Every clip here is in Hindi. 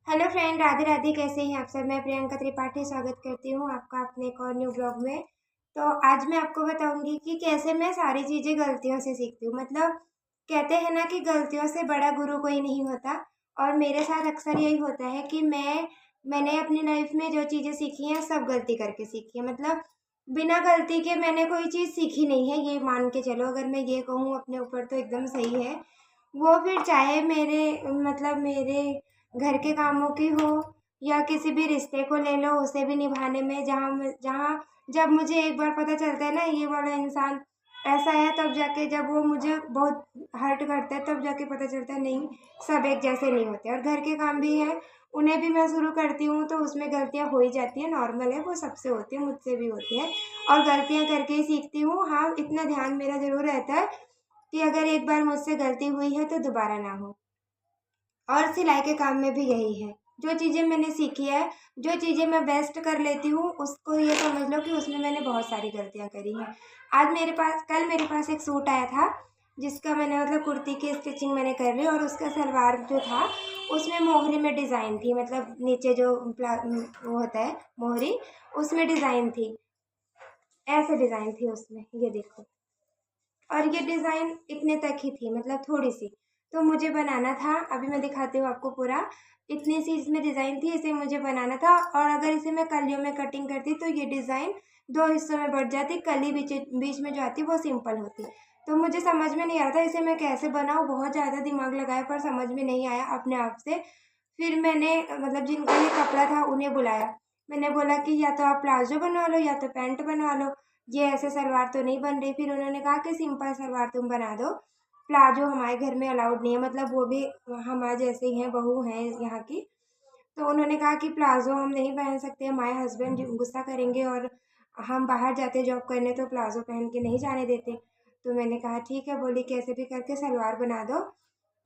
Hello friend, Radhe Radhe. कैसे हैं आप सब। मैं प्रियंका त्रिपाठी स्वागत करती हूँ आपका अपने एक और न्यू ब्लॉग में। तो आज मैं आपको बताऊंगी कि कैसे मैं सारी चीज़ें गलतियों से सीखती हूँ। मतलब कहते हैं ना कि गलतियों से बड़ा गुरु कोई नहीं होता। और मेरे साथ अक्सर यही होता है कि मैंने अपनी लाइफ में जो चीज़ें सीखी हैं सब गलती करके सीखी है। मतलब बिना गलती के मैंने कोई चीज़ सीखी नहीं है, ये मान के चलो। अगर मैं ये कहूँ अपने ऊपर तो एकदम सही है। वो फिर चाहे मेरे घर के कामों की हो या किसी भी रिश्ते को ले लो, उसे भी निभाने में जहाँ जब मुझे एक बार पता चलता है ना ये वाला इंसान ऐसा है, तब जाके जब वो मुझे बहुत हर्ट करता है तब जाके पता चलता है नहीं, सब एक जैसे नहीं होते। और घर के काम भी हैं, उन्हें भी मैं शुरू करती हूँ तो उसमें गलतियाँ हो ही जाती हैं, नॉर्मल है, वो सबसे होती है, मुझसे भी होती है। और गलतियाँ करके ही सीखती हूँ। हाँ, इतना ध्यान मेरा ज़रूर रहता है कि अगर एक बार मुझसे गलती हुई है तो दोबारा ना हो। और सिलाई के काम में भी यही है। जो चीज़ें मैंने सीखी है, जो चीज़ें मैं बेस्ट कर लेती हूँ, उसको ये समझ लो कि उसमें मैंने बहुत सारी गलतियाँ करी हैं। कल मेरे पास एक सूट आया था, जिसका मैंने मतलब कुर्ती की स्टिचिंग मैंने कर ली, और उसका सलवार जो था उसमें मोहरी में डिज़ाइन थी। मतलब नीचे जो वो होता है मोहरी, उसमें डिज़ाइन थी। ऐसे डिज़ाइन थी उसमें, ये देखो। और ये डिज़ाइन इतने तक ही थी, मतलब थोड़ी-सी। तो मुझे बनाना था, अभी मैं दिखाती हूँ आपको पूरा। इतनी-सी इसमें डिज़ाइन थी, इसे मुझे बनाना था। और अगर इसे मैं कलियों में कटिंग करती तो ये डिज़ाइन 2 हिस्सों में बँट जाती। कली बीच बीच में जो आती वो सिंपल होती। तो मुझे समझ में नहीं आ रहा था इसे मैं कैसे बनाऊँ, बहुत ज़्यादा दिमाग लगाया पर समझ में नहीं आया अपने आप से। फिर मैंने मतलब जिनका ये कपड़ा था उन्हें बुलाया। मैंने बोला कि या तो आप प्लाज़ो बनवा लो या तो पैंट बनवा लो, ये ऐसे सलवार तो नहीं बन रही। फिर उन्होंने कहा कि सिंपल सलवार तुम बना दो, प्लाज़ो हमारे घर में अलाउड नहीं है। मतलब वो भी हमारे जैसे ही हैं, बहू हैं यहाँ की। तो उन्होंने कहा कि प्लाज़ो हम नहीं पहन सकते, हमारे हस्बैंड गुस्सा करेंगे, और हम बाहर जाते जॉब करने तो प्लाज़ो पहन के नहीं जाने देते। तो मैंने कहा ठीक है, बोली कैसे भी करके सलवार बना दो।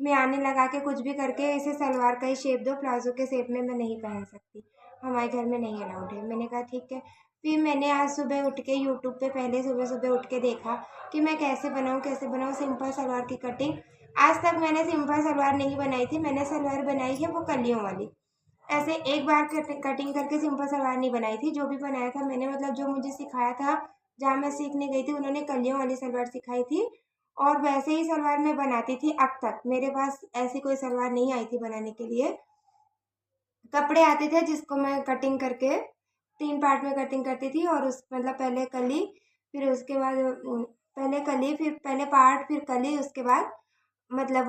मैं आने लगा के कुछ भी करके इसे सलवार का ही शेप दो, प्लाज़ो के शेप में मैं नहीं पहन सकती, हमारे घर में नहीं अलाउड है। मैंने कहा ठीक है। फिर मैंने आज सुबह उठ के यूट्यूब पे पहले सुबह-सुबह उठ के देखा कि मैं कैसे बनाऊँ सिंपल सलवार की कटिंग। आज तक मैंने सिंपल सलवार नहीं बनाई थी, मैंने सलवार बनाई है वो कलियों वाली। ऐसे एक बार कटिंग करके सिंपल सलवार नहीं बनाई थी। जो भी बनाया था मैंने, मतलब जो मुझे सिखाया था, जहाँ मैं सीखने गई थी, उन्होंने कलियों वाली सलवार सिखाई थी। और वैसे ही सलवार मैं बनाती थी अब तक। मेरे पास ऐसी कोई सलवार नहीं आई थी बनाने के लिए। कपड़े आते थे जिसको मैं कटिंग करके 3 पार्ट में कटिंग करती थी, और उस मतलब पहले कली, फिर उसके बाद पहले कली, फिर पहले पार्ट, फिर कली, उसके बाद मतलब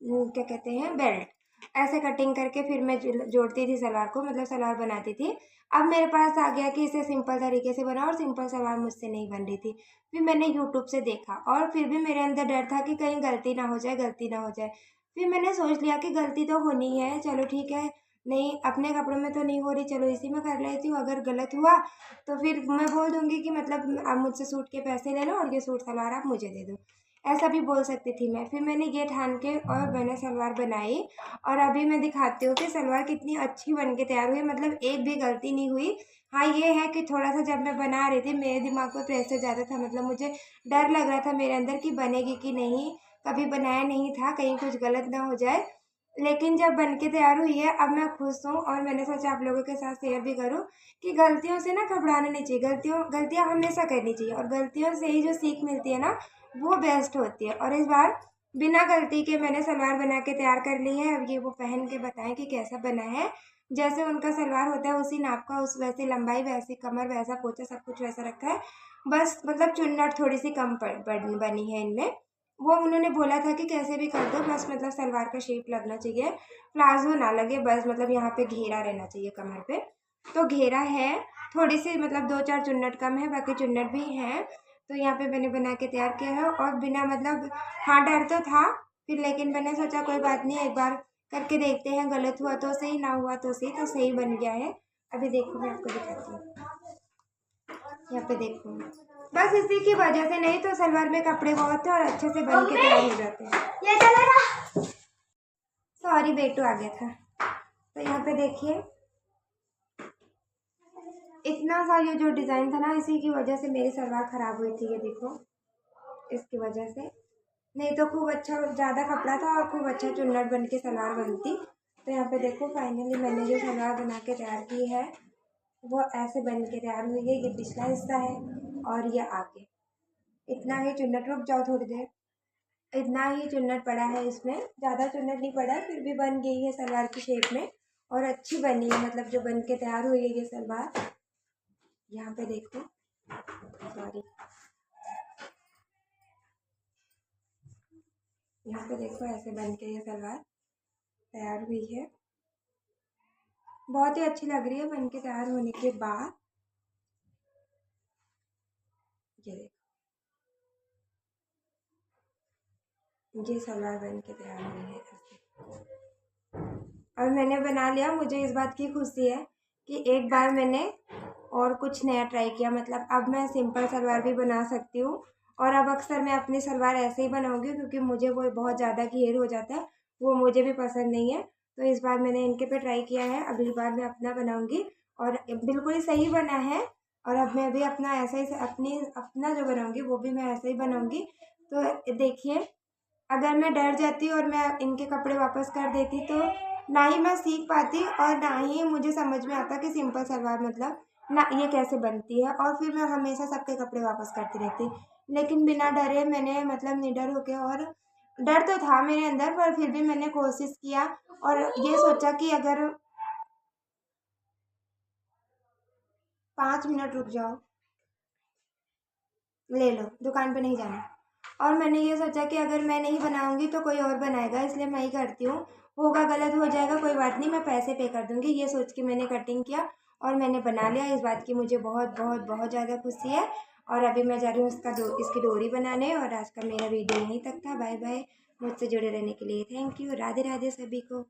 क्या कहते हैं, बेल्ट। ऐसे कटिंग करके फिर मैं जोड़ती थी सलवार को, मतलब सलवार बनाती थी। अब मेरे पास आ गया कि इसे सिंपल तरीके से बनाओ, और सिंपल सलवार मुझसे नहीं बन रही थी। फिर मैंने यूट्यूब से देखा, और फिर भी मेरे अंदर डर था कि कहीं गलती ना हो जाए, गलती ना हो जाए। फिर मैंने सोच लिया कि गलती तो होनी है, चलो ठीक है, नहीं अपने कपड़ों में तो नहीं हो रही, चलो इसी में कर लेती हूँ। अगर गलत हुआ तो फिर मैं बोल दूँगी कि मतलब आप मुझसे सूट के पैसे ले लो और ये सूट सलवार आप मुझे दे दो। ऐसा भी बोल सकती थी मैं। फिर मैंने ये ठान के और मैंने सलवार बनाई, और अभी मैं दिखाती हूँ कि सलवार कितनी अच्छी बन के तैयार हुई। मतलब एक भी गलती नहीं हुई। हाँ, ये है कि थोड़ा-सा जब मैं बना रही थी मेरे दिमाग पे प्रेशर ज़्यादा था, मतलब मुझे डर लग रहा था मेरे अंदर कि बनेगी कि नहीं, कभी बनाया नहीं था, कहीं कुछ गलत ना हो जाए। लेकिन जब बन के तैयार हुई है, अब मैं खुश हूँ, और मैंने सोचा आप लोगों के साथ शेयर भी करूँ कि गलतियों से ना घबराना नहीं चाहिए। गलतियाँ हमेशा करनी चाहिए, और गलतियों से ही जो सीख मिलती है ना, वो बेस्ट होती है। और इस बार बिना गलती के मैंने सलवार बना के तैयार कर ली है। अब ये वो पहन के बताएँ कि कैसा बना है। जैसे उनका सलवार होता है उसी नाप का, उस वैसी लंबाई, वैसी कमर, वैसा पोंचा, सब कुछ वैसा रखा है। बस मतलब चुन्नट थोड़ी-सी कम बनी है इनमें। वो उन्होंने बोला था कि कैसे भी कर दो, बस मतलब सलवार का शेप लगना चाहिए, प्लाज़ो ना लगे, बस मतलब यहाँ पे घेरा रहना चाहिए कमर पे। तो घेरा है, थोड़ी-सी मतलब 2-4 चुन्नट कम है, बाकी चुन्नट भी हैं। तो यहाँ पे मैंने बना के तैयार किया है, और बिना मतलब हाँ, डर तो था, फिर लेकिन मैंने सोचा कोई बात नहीं, एक बार करके देखते हैं, गलत हुआ तो सही, ना हुआ तो सही, तो सही बन गया है। अभी देखो मैं आपको दिखाती हूँ। यहाँ पे देखो, बस इसी की वजह से, नहीं तो सलवार में कपड़े बहुत थे और अच्छे से बन के तैयार हो जाते हैं। ये चलेगा। सॉरी, बेटू आ गया था। तो यहाँ पे देखिए, इतना सा ये जो डिज़ाइन था ना, इसी की वजह से मेरी सलवार ख़राब हुई थी। ये देखो, इसकी वजह से, नहीं तो खूब अच्छा ज़्यादा कपड़ा था और खूब अच्छा चुन्नट बन के सलवार बनती। तो यहाँ पे देखो फाइनली मैंने जो सलवार बना के तैयार की है वो ऐसे बन के तैयार हुई है। ये पिछला हिस्सा है और ये आगे। इतना ही चुन्नट, रुक जाओ थोड़ी देर, इतना ही चुन्नट पड़ा है इसमें, ज़्यादा चुन्नट नहीं पड़ा, फिर भी बन गई है सलवार की शेप में और अच्छी बनी है। मतलब जो बन के तैयार हुई है ये सलवार, यहाँ पे देखो, सॉरी, यहाँ पे देखो ऐसे बन के ये सलवार तैयार हुई है। बहुत ही अच्छी लग रही है बन के तैयार होने के बाद। ये देखो, ये सलवार बन के तैयार हुई है ऐसे। और मैंने बना लिया। मुझे इस बात की खुशी है कि एक बार मैंने और कुछ नया ट्राई किया। मतलब अब मैं सिंपल सलवार भी बना सकती हूँ और अब अक्सर मैं अपनी सलवार ऐसे ही बनाऊँगी क्योंकि मुझे वो बहुत ज़्यादा घेर हो जाता है, वो मुझे भी पसंद नहीं है। तो इस बार मैंने इनके पे ट्राई किया है, अगली बार मैं अपना बनाऊँगी और बिल्कुल ही सही बना है। और अब मैं भी अपना ऐसा ही अपना जो बनाऊँगी वो भी मैं ऐसे ही बनाऊँगी। तो देखिए, अगर मैं डर जाती और मैं इनके कपड़े वापस कर देती तो ना ही मैं सीख पाती और ना ही मुझे समझ में आता कि सिंपल सलवार मतलब ना ये कैसे बनती है, और फिर मैं हमेशा सबके कपड़े वापस करती रहती। लेकिन बिना डरे मैंने मतलब निडर होके, और डर तो था मेरे अंदर पर फिर भी मैंने कोशिश किया और ये सोचा कि अगर 5 मिनट रुक जाओ, ले लो, दुकान पे नहीं जाना। और मैंने ये सोचा कि अगर मैं नहीं बनाऊंगी तो कोई और बनाएगा, इसलिए मैं ही करती हूँ। होगा गलत हो जाएगा, कोई बात नहीं, मैं पैसे पे कर दूंगी, ये सोच के मैंने कटिंग किया और मैंने बना लिया। इस बात की मुझे बहुत बहुत बहुत ज़्यादा खुशी है। और अभी मैं जा रही हूँ इसकी डोरी बनाने। और आज का मेरा वीडियो यहीं तक था। Bye bye. मुझसे जुड़े रहने के लिए थैंक यू। राधे राधे सभी को।